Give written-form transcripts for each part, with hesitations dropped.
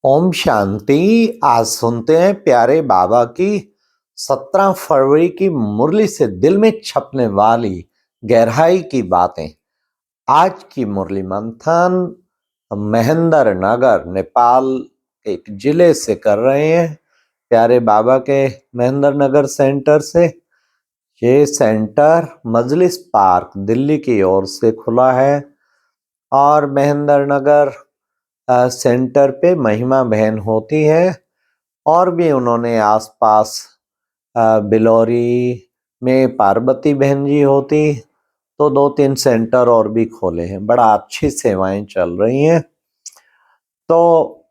ओम शांति। आज सुनते हैं प्यारे बाबा की 17 फरवरी की मुरली से दिल में छपने वाली गहराई की बातें। आज की मुरली मंथन महेंद्र नगर नेपाल के एक जिले से कर रहे हैं। प्यारे बाबा के महेंद्र नगर सेंटर से। ये सेंटर मजलिस पार्क दिल्ली की ओर से खुला है और महेंद्र नगर सेंटर पे महिमा बहन होती है और भी उन्होंने आसपास बिलौरी में पार्वती बहन जी होती, तो 2-3 सेंटर और भी खोले हैं। बड़ा अच्छी सेवाएं चल रही हैं। तो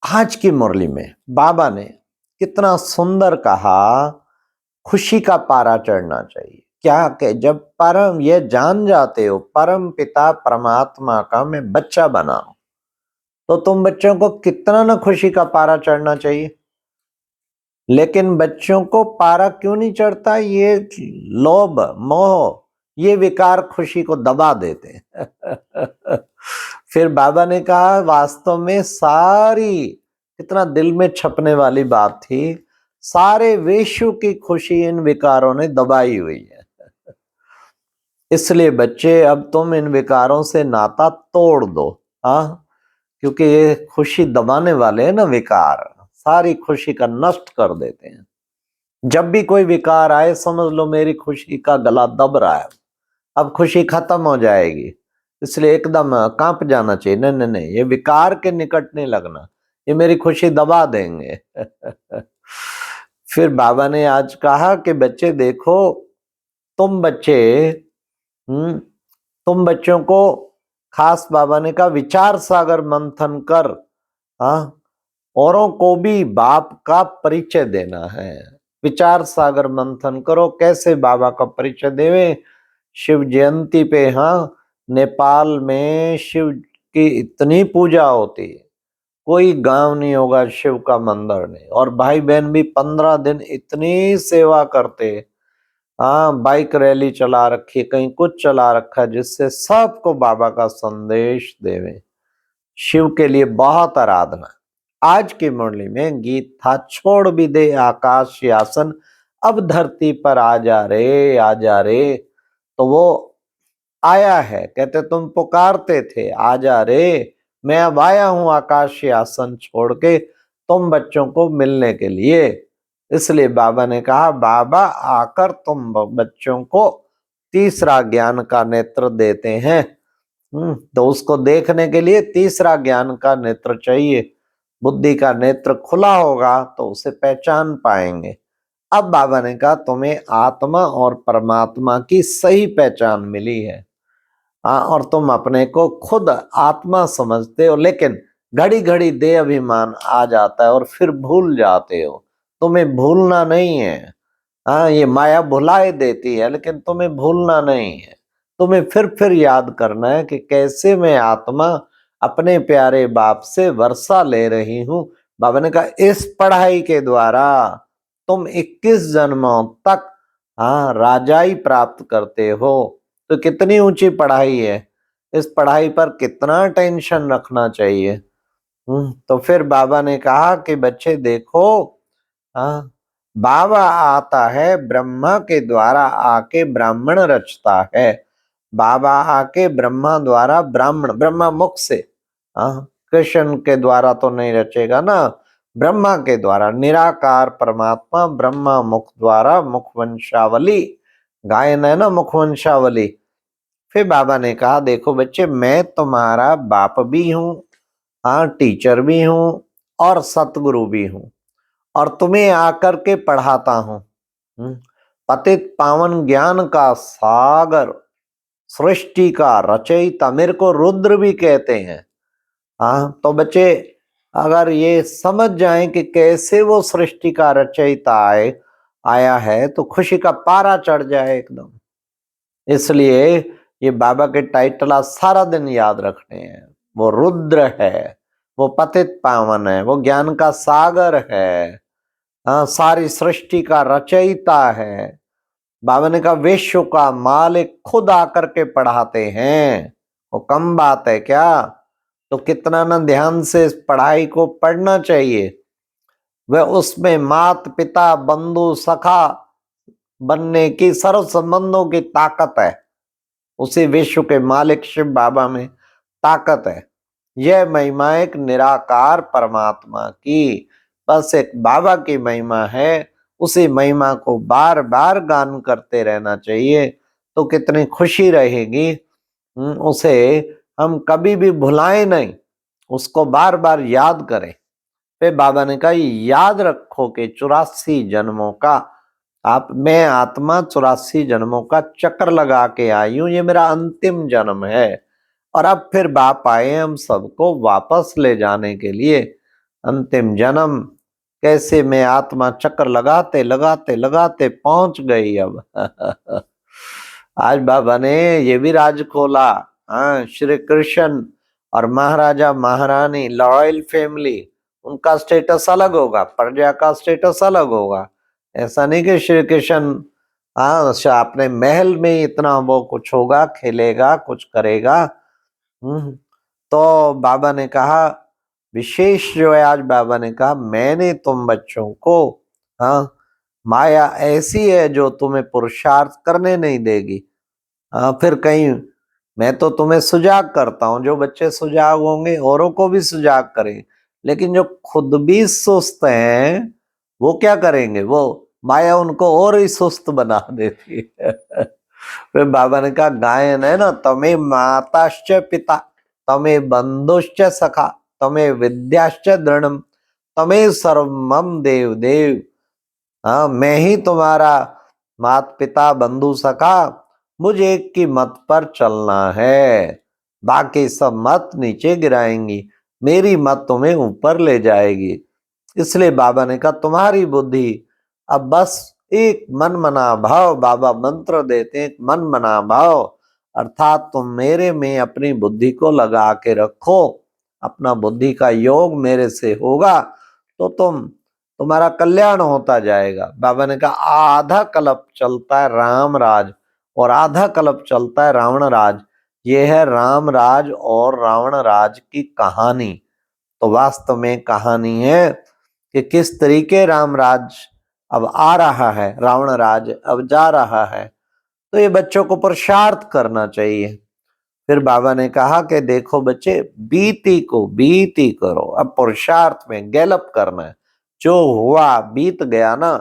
आज की मुरली में बाबा ने कितना सुंदर कहा, खुशी का पारा चढ़ना चाहिए। क्या कि जब परम ये जान जाते हो परम पिता परमात्मा का मैं बच्चा बना हूं, तो तुम बच्चों को कितना ना खुशी का पारा चढ़ना चाहिए। लेकिन बच्चों को पारा क्यों नहीं चढ़ता? ये लोभ मोह ये विकार खुशी को दबा देते हैं। फिर बाबा ने कहा वास्तव में सारी इतना दिल में छपने वाली बात थी, सारे विश्व की खुशी इन विकारों ने दबाई हुई है। इसलिए बच्चे अब तुम इन विकारों से नाता तोड़ दो। हाँ, क्योंकि ये खुशी दबाने वाले हैं ना, विकार सारी खुशी का नष्ट कर देते हैं। जब भी कोई विकार आए समझ लो मेरी खुशी का गला दब रहा है, अब खुशी खत्म हो जाएगी, इसलिए एकदम कांप जाना चाहिए। नहीं नहीं नहीं, ये विकार के निकट नहीं लगना, ये मेरी खुशी दबा देंगे। फिर बाबा ने आज कहा कि बच्चे देखो, तुम बच्चे तुम बच्चों को खास बाबा ने कहा विचार सागर मंथन कर, हाँ, औरों को भी बाप का परिचय देना है। विचार सागर मंथन करो कैसे बाबा का परिचय देवे। शिव जयंती पे, हाँ, नेपाल में शिव की इतनी पूजा होती है, कोई गांव नहीं होगा शिव का मंदिर नहीं। और भाई बहन भी 15 दिन इतनी सेवा करते। हाँ, बाइक रैली चला रखी, कहीं कुछ चला रखा जिससे सबको बाबा का संदेश देवे। शिव के लिए बहुत आराधना। आज की मुरली में गीत था छोड़ भी दे आकाश आसन, अब धरती पर आ जा रे आ जा रे। तो वो आया है, कहते तुम पुकारते थे आ जा रे, मैं अब आया हूं आकाश आसन छोड़ के तुम बच्चों को मिलने के लिए। इसलिए बाबा ने कहा बाबा आकर तुम बच्चों को तीसरा ज्ञान का नेत्र देते हैं। तो उसको देखने के लिए तीसरा ज्ञान का नेत्र चाहिए। बुद्धि का नेत्र खुला होगा तो उसे पहचान पाएंगे। अब बाबा ने कहा तुम्हें आत्मा और परमात्मा की सही पहचान मिली है। हाँ, और तुम अपने को खुद आत्मा समझते हो, लेकिन घड़ी घड़ी देह अभिमान आ जाता है और फिर भूल जाते हो। तुम्हें भूलना नहीं है। हाँ, ये माया भुलाए देती है लेकिन तुम्हें भूलना नहीं है। तुम्हें फिर याद करना है कि कैसे मैं आत्मा अपने प्यारे बाप से वर्षा ले रही हूं। बाबा ने कहा इस पढ़ाई के द्वारा तुम 21 जन्मों तक, हाँ, राजाई प्राप्त करते हो। तो कितनी ऊंची पढ़ाई है, इस पढ़ाई पर कितना टेंशन रखना चाहिए। तो फिर बाबा ने कहा कि बच्चे देखो, हाँ, बाबा आता है ब्रह्मा के द्वारा आके ब्राह्मण रचता है। बाबा आके ब्रह्मा द्वारा ब्राह्मण, ब्रह्मा मुख से, हाँ, कृष्ण के द्वारा तो नहीं रचेगा ना, ब्रह्मा के द्वारा निराकार परमात्मा ब्रह्मा मुख द्वारा मुख वंशावली गायन है ना, मुख वंशावली। फिर बाबा ने कहा देखो बच्चे मैं तुम्हारा बाप भी हूँ, हाँ, टीचर भी हूँ और सतगुरु भी हूँ, और तुम्हें आकर के पढ़ाता हूँ। पतित पावन ज्ञान का सागर, सृष्टि का रचयिता, मेरे को रुद्र भी कहते हैं। हाँ, तो बच्चे अगर ये समझ जाएं कि कैसे वो सृष्टि का रचयिता आया है तो खुशी का पारा चढ़ जाए एकदम। इसलिए ये बाबा के टाइटल आज सारा दिन याद रखने हैं। वो रुद्र है, वो पतित पावन है, वो ज्ञान का सागर है, हाँ, सारी सृष्टि का रचयिता है। बाबा ने कहा विश्व का मालिक खुद आकर के पढ़ाते हैं, वो कम बात है क्या? तो कितना ना ध्यान से इस पढ़ाई को पढ़ना चाहिए। वह उसमें मात पिता बंधु सखा बनने की सर्व संबंधों की ताकत है। उसी विश्व के मालिक शिव बाबा में ताकत है। यह महिमा एक निराकार परमात्मा की, बस एक बाबा की महिमा है। उसी महिमा को बार बार गान करते रहना चाहिए तो कितनी खुशी रहेगी। उसे हम कभी भी भुलाएं नहीं, उसको बार बार याद करें। फिर बाबा ने कहा याद रखो कि 84 जन्मों का मैं आत्मा 84 जन्मों का चक्र लगा के आई हूं, ये मेरा अंतिम जन्म है। और अब फिर बाप आए हम सबको वापस ले जाने के लिए। अंतिम जन्म कैसे मैं आत्मा चक्र लगाते लगाते लगाते पहुंच गई अब। आज बाबा ने ये भी राज खोला। हाँ, श्री कृष्ण और महाराजा महारानी लॉयल फैमिली, उनका स्टेटस अलग होगा, प्रजा का स्टेटस अलग होगा। ऐसा नहीं कि श्री कृष्ण अपने महल में इतना वो कुछ होगा, खेलेगा, कुछ करेगा। तो बाबा ने कहा विशेष जो है, आज बाबा ने कहा मैंने तुम बच्चों को, हाँ, माया ऐसी है जो तुम्हें पुरुषार्थ करने नहीं देगी। फिर कहीं मैं तो तुम्हें सुजाग करता हूं, जो बच्चे सुजाग होंगे औरों को भी सुजाग करें। लेकिन जो खुद भी सुस्त हैं वो क्या करेंगे, वो माया उनको और ही सुस्त बना देती है। फिर बाबा ने कहा गायन है ना, तमे माताश्च पिता तमे बंधुश्च सखा तमे विद्याश्च दृढ़म तमे सर्वमम देव देव। हाँ, मैं ही तुम्हारा माता पिता बंधु सखा, मुझे एक की मत पर चलना है, बाकी सब मत नीचे गिराएंगी, मेरी मत तुम्हें ऊपर ले जाएगी। इसलिए बाबा ने कहा तुम्हारी बुद्धि अब बस एक मन मना भाव, बाबा मंत्र देते हैं, मन मना भाव, अर्थात तुम मेरे में अपनी बुद्धि को लगा के रखो, अपना बुद्धि का योग मेरे से होगा तो तुम्हारा कल्याण होता जाएगा। बाबा ने कहा आधा कल्प चलता है राम राज और आधा कल्प चलता है रावण राज। ये है राम राज और रावण राज की कहानी। तो वास्तव में कहानी है कि किस तरीके राम राज अब आ रहा है, रावण राज अब जा रहा है। तो ये बच्चों को पुरुषार्थ करना चाहिए। फिर बाबा ने कहा कि देखो बच्चे, बीती को बीती करो, अब पुरुषार्थ में गैलप करना है। जो हुआ बीत गया ना,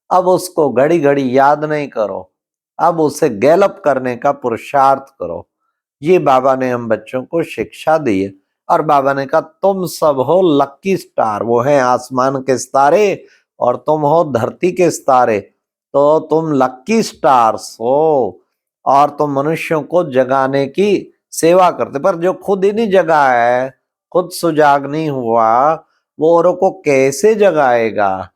अब उसको घड़ी घड़ी याद नहीं करो, अब उसे गैलप करने का पुरुषार्थ करो। ये बाबा ने हम बच्चों को शिक्षा दी है। और बाबा ने कहा तुम सब हो लक्की स्टार, वो है आसमान के सितारे और तुम हो धरती के सितारे, तो तुम लक्की स्टार्स हो और तुम मनुष्यों को जगाने की सेवा करते। पर जो खुद ही नहीं जगा है, खुद सुजाग नहीं हुआ, वो औरों को कैसे जगाएगा।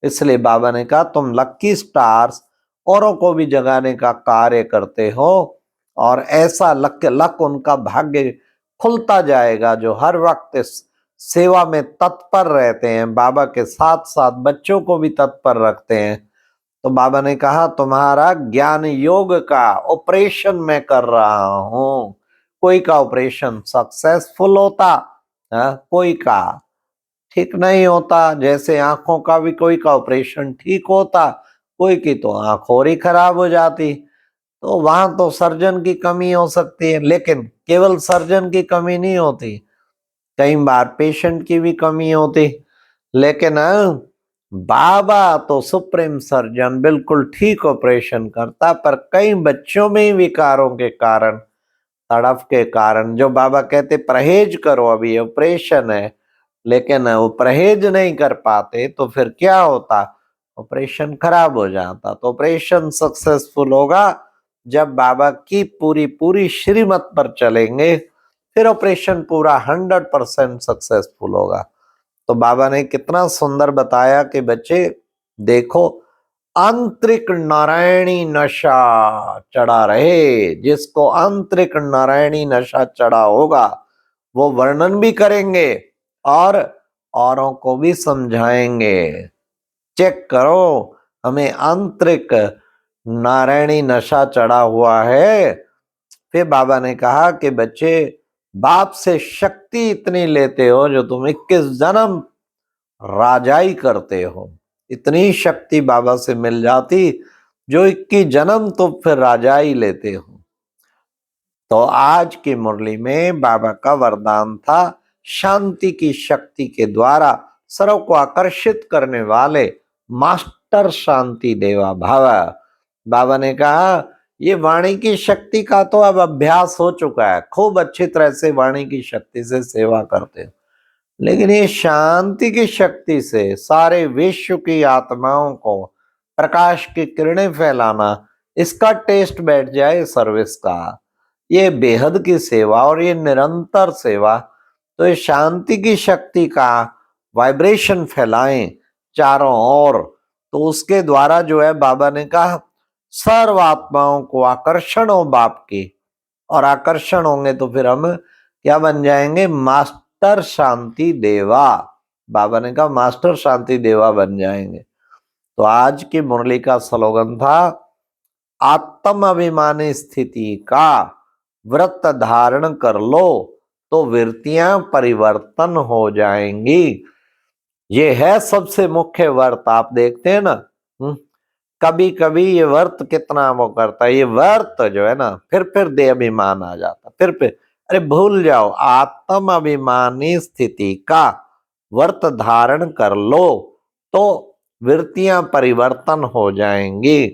इसलिए बाबा ने कहा तुम लक्की स्टार्स औरों को भी जगाने का कार्य करते हो और ऐसा लक उनका भाग्य खुलता जाएगा जो हर वक्त इस सेवा में तत्पर रहते हैं, बाबा के साथ साथ बच्चों को भी तत्पर रखते हैं। तो बाबा ने कहा तुम्हारा ज्ञान योग का ऑपरेशन मैं कर रहा हूं। कोई का ऑपरेशन सक्सेसफुल होता, कोई का ठीक नहीं होता। जैसे आंखों का भी कोई का ऑपरेशन ठीक होता, कोई की तो आंख और ही खराब हो जाती। तो वहां तो सर्जन की कमी हो सकती है, लेकिन केवल सर्जन की कमी नहीं होती, कई बार पेशेंट की भी कमी होती। लेकिन बाबा तो सुप्रीम सर्जन, बिल्कुल ठीक ऑपरेशन करता। पर कई बच्चों में ही विकारों के कारण, तड़फ के कारण, जो बाबा कहते परहेज करो, अभी ऑपरेशन है, लेकिन वो परहेज नहीं कर पाते तो फिर क्या होता, ऑपरेशन खराब हो जाता। तो ऑपरेशन सक्सेसफुल होगा जब बाबा की पूरी पूरी श्रीमत पर चलेंगे, फिर ऑपरेशन पूरा 100% सक्सेसफुल होगा। तो बाबा ने कितना सुंदर बताया कि बच्चे देखो, आंतरिक नारायणी नशा चढ़ा रहे, जिसको आंतरिक नारायणी नशा चढ़ा होगा वो वर्णन भी करेंगे और औरों को भी समझाएंगे। चेक करो, हमें आंतरिक नारायणी नशा चढ़ा हुआ है। फिर बाबा ने कहा कि बच्चे बाप से शक्ति इतनी लेते हो जो तुम 21 जन्म राजाई करते हो। इतनी शक्ति बाबा से मिल जाती जो 21 जन्म तो फिर राजाई लेते हो। तो आज की मुरली में बाबा का वरदान था शांति की शक्ति के द्वारा सर्व को आकर्षित करने वाले मास्टर शांति देवा भव। बाबा ने कहा ये वाणी की शक्ति का तो अब अभ्यास हो चुका है, खूब अच्छी तरह से वाणी की शक्ति से सेवा करते हो, लेकिन ये शांति की शक्ति से सारे विश्व की आत्माओं को प्रकाश की किरणें फैलाना, इसका टेस्ट बैठ जाए सर्विस का, ये बेहद की सेवा और ये निरंतर सेवा, तो ये शांति की शक्ति का वाइब्रेशन फैलाएं चारों ओर। तो उसके द्वारा जो है बाबा ने कहा सर्व आत्माओं को आकर्षण हो बाप की, और आकर्षण होंगे तो फिर हम क्या बन जाएंगे, मास्टर शांति देवा। बाबा ने कहा मास्टर शांति देवा बन जाएंगे। तो आज की मुरली का स्लोगन था आत्म अभिमानी स्थिति का व्रत धारण कर लो तो वृत्तियां परिवर्तन हो जाएंगी। ये है सबसे मुख्य व्रत। आप देखते हैं ना, कभी कभी ये व्रत कितना वो करता है, ये व्रत जो है ना फिर दे अभिमान आ जाता, फिर अरे भूल जाओ, आत्म अभिमानी स्थिति का व्रत धारण कर लो तो वृत्तियां परिवर्तन हो जाएंगी।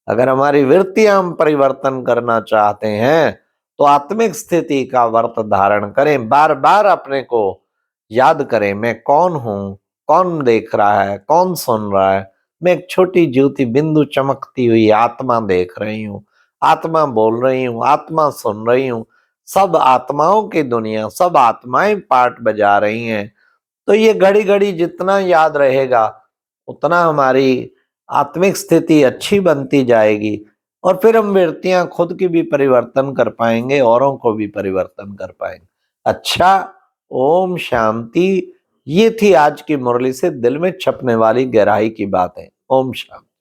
अगर हमारी वृत्तियां हम परिवर्तन करना चाहते हैं तो आत्मिक स्थिति का व्रत धारण करें, बार बार अपने को याद करें, मैं कौन हूं, कौन देख रहा है, कौन सुन रहा है, मैं एक छोटी ज्योति बिंदु चमकती हुई आत्मा देख रही हूँ, आत्मा बोल रही हूँ, आत्मा सुन रही हूँ, सब आत्माओं की दुनिया, सब आत्माएं पार्ट बजा रही हैं। तो ये घड़ी घड़ी जितना याद रहेगा उतना हमारी आत्मिक स्थिति अच्छी बनती जाएगी, और फिर हम वृत्तियां खुद की भी परिवर्तन कर पाएंगे, औरों को भी परिवर्तन कर पाएंगे। अच्छा, ओम शांति। ये थी आज की मुरली से दिल में छपने वाली गहराई की बातें। ओम शांति।